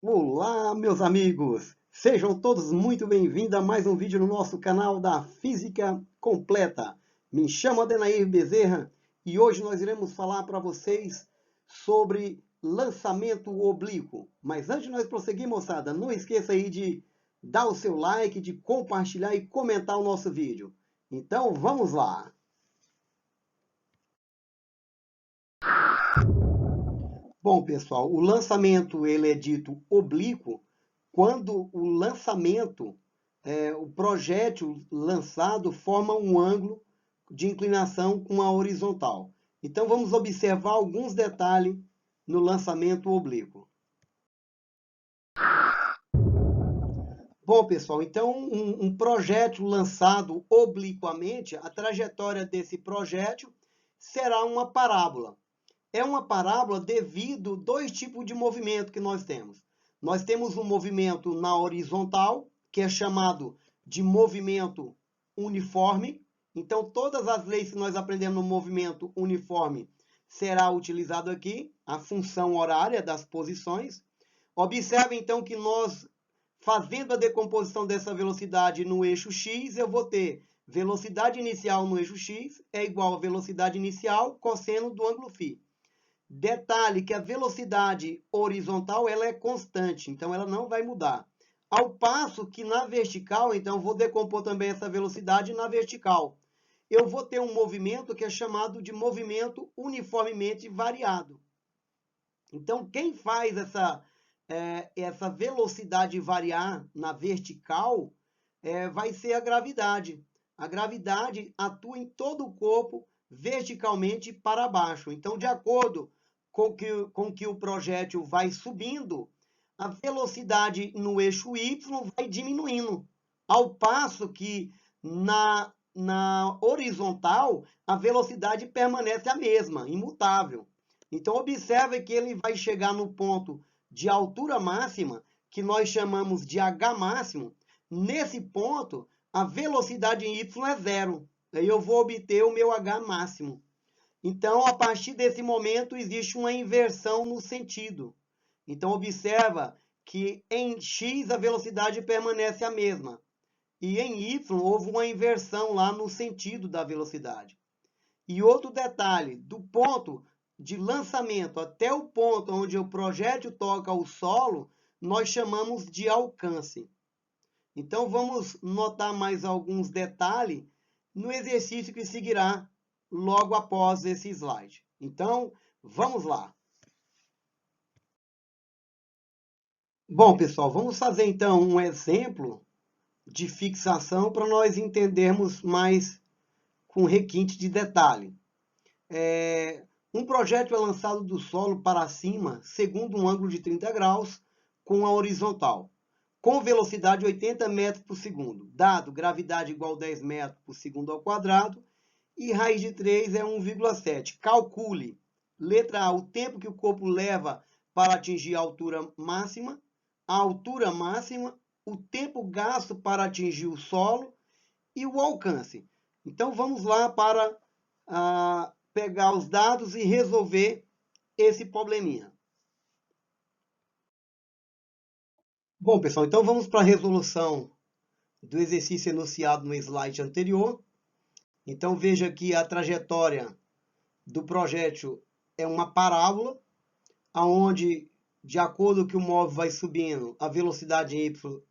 Olá, meus amigos! Sejam todos muito bem-vindos a mais um vídeo no nosso canal da Física Completa. Me chamo Adenair Bezerra e hoje nós iremos falar para vocês sobre lançamento oblíquo. Mas antes de nós prosseguir, moçada, não esqueça aí de dar o seu like, de compartilhar e comentar o nosso vídeo. Então, vamos lá! Bom, pessoal, o lançamento ele é dito oblíquo quando o lançamento, o projétil lançado forma um ângulo de inclinação com a horizontal. Então vamos observar alguns detalhes no lançamento oblíquo. Bom, pessoal, então um projétil lançado obliquamente, a trajetória desse projétil será uma parábola. É uma parábola devido a dois tipos de movimento que nós temos. Nós temos um movimento na horizontal, que é chamado de movimento uniforme. Então, todas as leis que nós aprendemos no movimento uniforme será utilizado aqui, a função horária das posições. Observe, então, que nós, fazendo a decomposição dessa velocidade no eixo x, eu vou ter velocidade inicial no eixo x é igual a velocidade inicial cosseno do ângulo φ. Detalhe que a velocidade horizontal ela é constante, então ela não vai mudar. Ao passo que na vertical, então vou decompor também essa velocidade na vertical. Eu vou ter um movimento que é chamado de movimento uniformemente variado. Então quem faz essa velocidade variar na vertical vai ser a gravidade. A gravidade atua em todo o corpo verticalmente para baixo. Então, de acordo com que o projétil vai subindo, a velocidade no eixo Y vai diminuindo, ao passo que na horizontal a velocidade permanece a mesma, imutável. Então, observe que ele vai chegar no ponto de altura máxima, que nós chamamos de H máximo. Nesse ponto, a velocidade em Y é zero. Aí eu vou obter o meu H máximo. Então, a partir desse momento, existe uma inversão no sentido. Então, observa que em x a velocidade permanece a mesma. E em y houve uma inversão lá no sentido da velocidade. E outro detalhe, do ponto de lançamento até o ponto onde o projétil toca o solo, nós chamamos de alcance. Então, vamos notar mais alguns detalhes no exercício que seguirá logo após esse slide. Então, vamos lá. Bom, pessoal, vamos fazer então um exemplo de fixação para nós entendermos mais com requinte de detalhe. Um projétil é lançado do solo para cima, segundo um ângulo de 30 graus, com a horizontal, com velocidade 80 metros por segundo, dado gravidade igual a 10 metros por segundo ao quadrado, e raiz de 3 é 1,7. Calcule, letra A, o tempo que o corpo leva para atingir a altura máxima, o tempo gasto para atingir o solo e o alcance. Então, vamos lá para pegar os dados e resolver esse probleminha. Bom, pessoal, então vamos para a resolução do exercício enunciado no slide anterior. Então, veja que a trajetória do projétil é uma parábola, onde, de acordo com que o móvel vai subindo, a velocidade em y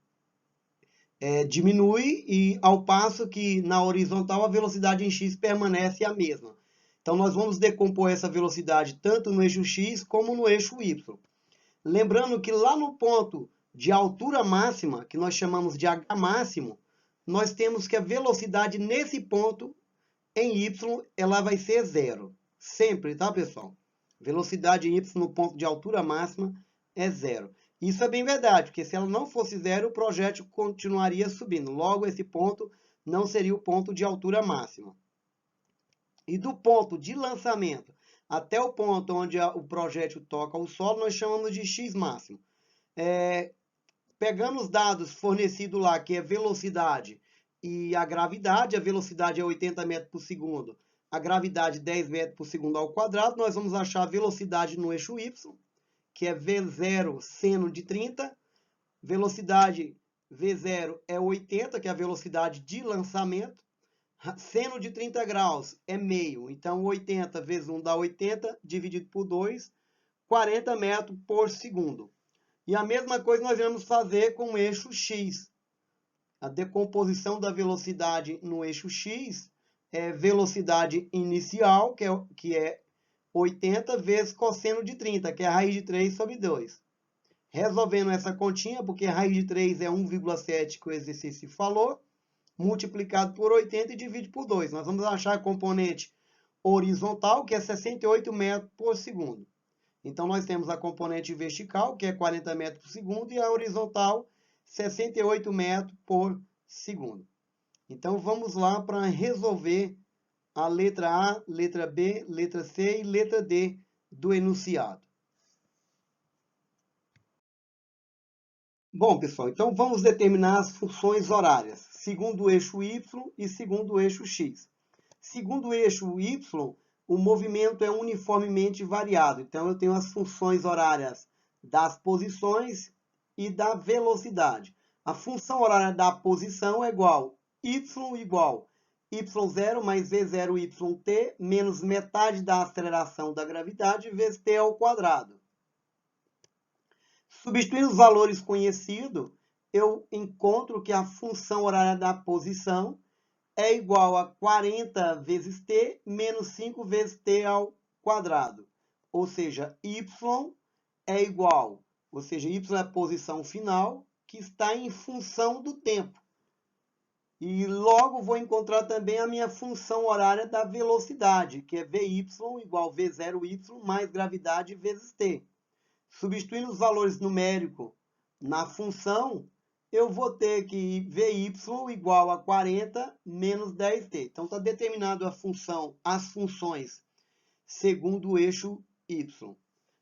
diminui, e ao passo que na horizontal a velocidade em x permanece a mesma. Então, nós vamos decompor essa velocidade tanto no eixo x como no eixo y. Lembrando que lá no ponto de altura máxima, que nós chamamos de H máximo, nós temos que a velocidade nesse ponto, em y, ela vai ser zero. Sempre, tá, pessoal? Velocidade em y no ponto de altura máxima é zero. Isso é bem verdade, porque se ela não fosse zero, o projétil continuaria subindo. Logo, esse ponto não seria o ponto de altura máxima. E do ponto de lançamento até o ponto onde o projétil toca o solo, nós chamamos de x máximo. Pegando os dados fornecidos lá, que é velocidade e a velocidade é 80 metros por segundo, a gravidade 10 metros por segundo ao quadrado, nós vamos achar a velocidade no eixo y, que é V0 seno de 30. Velocidade V0 é 80, que é a velocidade de lançamento. Seno de 30 graus é meio, então 80 vezes 1 dá 80, dividido por 2, 40 metros por segundo. E a mesma coisa nós vamos fazer com o eixo X. A decomposição da velocidade no eixo X é velocidade inicial, que é 80 vezes cosseno de 30, que é a raiz de 3 sobre 2. Resolvendo essa continha, porque a raiz de 3 é 1,7 que o exercício falou, multiplicado por 80 e divide por 2. Nós vamos achar a componente horizontal, que é 68 metros por segundo. Então, nós temos a componente vertical, que é 40 metros por segundo, e a horizontal, 68 metros por segundo. Então, vamos lá para resolver a letra A, letra B, letra C e letra D do enunciado. Bom, pessoal, então vamos determinar as funções horárias, segundo o eixo Y e segundo o eixo X. Segundo o eixo Y, o movimento é uniformemente variado. Então, eu tenho as funções horárias das posições e da velocidade. A função horária da posição é igual y0 mais v0 yt menos metade da aceleração da gravidade vezes t ao quadrado. Substituindo os valores conhecidos, eu encontro que a função horária da posição é igual a 40 vezes t menos 5 vezes t ao quadrado. Ou seja, y é igual, ou seja, y é a posição final, que está em função do tempo. E logo vou encontrar também a minha função horária da velocidade, que é vy igual v0y mais gravidade vezes t. Substituindo os valores numéricos na função, eu vou ter que vy igual a 40 menos 10t. Então, está determinado as funções segundo o eixo y.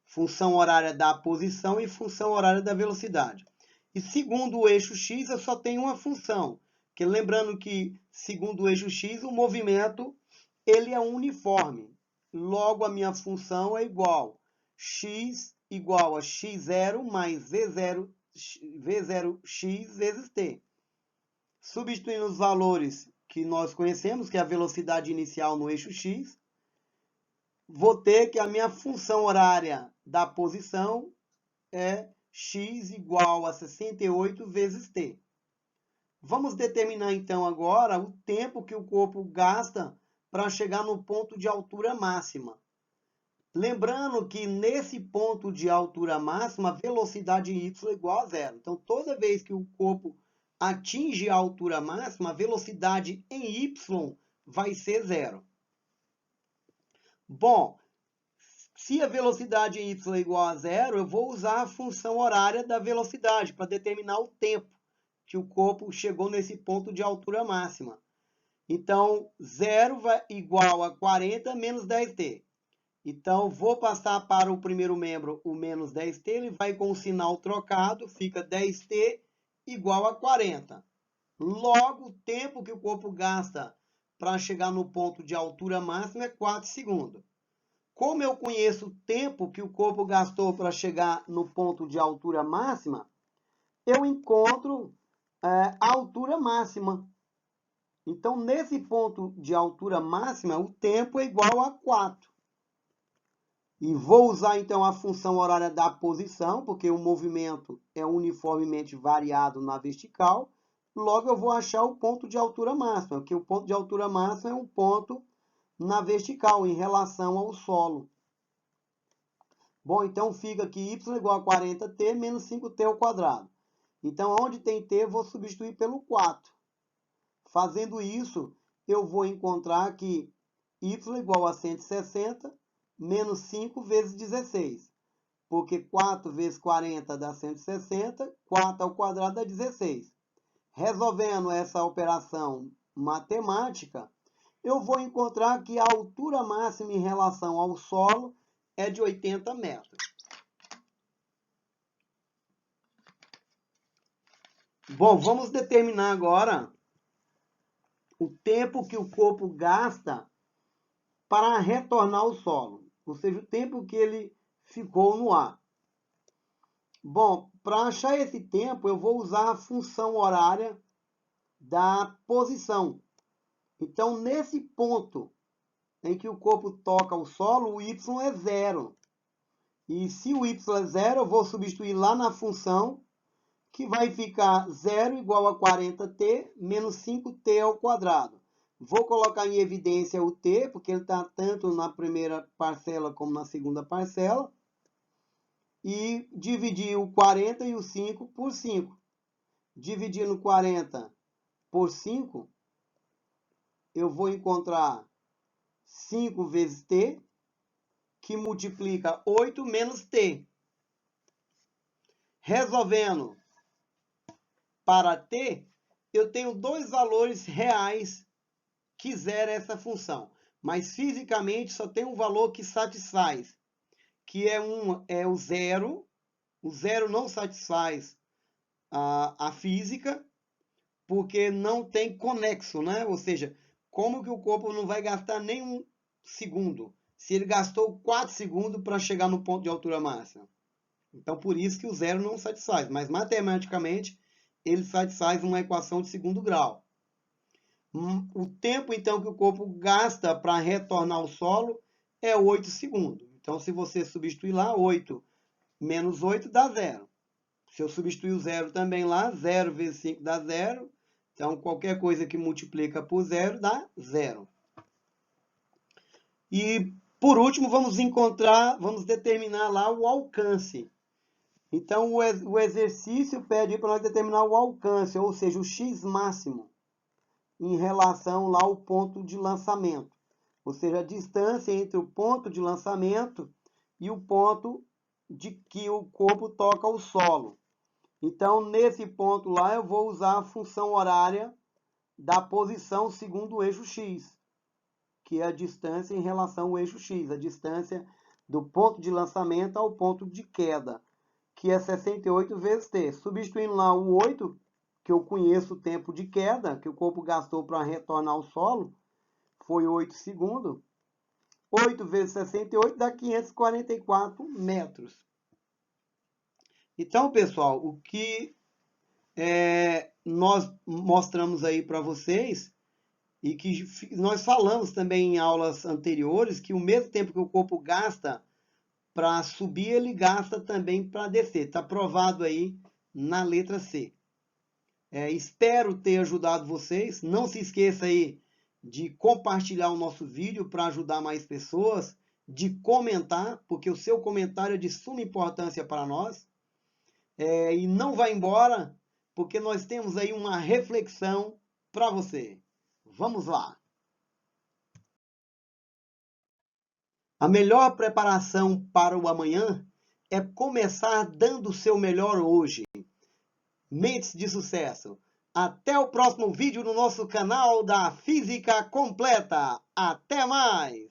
Função horária da posição e função horária da velocidade. E segundo o eixo x, eu só tenho uma função. Que, lembrando que, segundo o eixo x, o movimento ele é uniforme. Logo, a minha função é igual x igual a x0 mais v0x vezes t. Substituindo os valores que nós conhecemos, que é a velocidade inicial no eixo x, vou ter que a minha função horária da posição é x igual a 68 vezes t. Vamos determinar então agora o tempo que o corpo gasta para chegar no ponto de altura máxima. Lembrando que nesse ponto de altura máxima, a velocidade y é igual a zero. Então, toda vez que o corpo atinge a altura máxima, a velocidade em y vai ser zero. Bom, se a velocidade em y é igual a zero, eu vou usar a função horária da velocidade para determinar o tempo que o corpo chegou nesse ponto de altura máxima. Então, 0 vai igual a 40 menos 10t. Então, vou passar para o primeiro membro o menos 10t, ele vai com o sinal trocado, fica 10t igual a 40. Logo, o tempo que o corpo gasta para chegar no ponto de altura máxima é 4 segundos. Como eu conheço o tempo que o corpo gastou para chegar no ponto de altura máxima, eu encontro a altura máxima. Então, nesse ponto de altura máxima, o tempo é igual a 4. E vou usar, então, a função horária da posição, porque o movimento é uniformemente variado na vertical. Logo, eu vou achar o ponto de altura máxima, porque o ponto de altura máxima é um ponto na vertical, em relação ao solo. Bom, então fica aqui y igual a 40t menos 5t ao quadrado. Então, onde tem t, eu vou substituir pelo 4. Fazendo isso, eu vou encontrar que y igual a 160 menos 5 vezes 16. Porque 4 vezes 40 dá 160, 4 ao quadrado dá 16. Resolvendo essa operação matemática, eu vou encontrar que a altura máxima em relação ao solo é de 80 metros. Bom, vamos determinar agora o tempo que o corpo gasta para retornar ao solo, ou seja, o tempo que ele ficou no ar. Bom, para achar esse tempo, eu vou usar a função horária da posição. Então, nesse ponto em que o corpo toca o solo, o y é zero. E se o y é zero, eu vou substituir lá na função, que vai ficar zero igual a 40t menos 5t ao quadrado. Vou colocar em evidência o t, porque ele está tanto na primeira parcela como na segunda parcela. E dividir o 40 e o 5 por 5. Dividindo 40 por 5, eu vou encontrar 5 vezes t, que multiplica 8 menos t. Resolvendo para t, eu tenho dois valores reais que zera essa função. Mas fisicamente só tem um valor que satisfaz, que é o zero. O zero não satisfaz a física, porque não tem conexo, né? Ou seja, como que o corpo não vai gastar nem um segundo, se ele gastou 4 segundos para chegar no ponto de altura máxima? Então, por isso que o zero não satisfaz, mas matematicamente ele satisfaz uma equação de segundo grau. O tempo, então, que o corpo gasta para retornar ao solo é 8 segundos. Então, se você substituir lá, 8 menos 8 dá 0. Se eu substituir o zero também lá, 0 vezes 5 dá 0. Então, qualquer coisa que multiplica por 0 dá 0. E, por último, vamos determinar lá o alcance. Então, o exercício pede para nós determinar o alcance, ou seja, o x máximo, em relação lá ao ponto de lançamento. Ou seja, a distância entre o ponto de lançamento e o ponto de que o corpo toca o solo. Então, nesse ponto lá, eu vou usar a função horária da posição segundo o eixo x, que é a distância em relação ao eixo x, a distância do ponto de lançamento ao ponto de queda, que é 68 vezes t. Substituindo lá o 8, que eu conheço o tempo de queda, que o corpo gastou para retornar ao solo, foi 8 segundos. 8 vezes 68 dá 544 metros. Então, pessoal, o que nós mostramos aí para vocês, e que nós falamos também em aulas anteriores, que o mesmo tempo que o corpo gasta para subir, ele gasta também para descer. Está provado aí na letra C. Espero ter ajudado vocês. Não se esqueça aí de compartilhar o nosso vídeo para ajudar mais pessoas, de comentar, porque o seu comentário é de suma importância para nós. E não vá embora, porque nós temos aí uma reflexão para você. Vamos lá! A melhor preparação para o amanhã é começar dando o seu melhor hoje. Mentes de sucesso! Até o próximo vídeo no nosso canal da Física Completa. Até mais!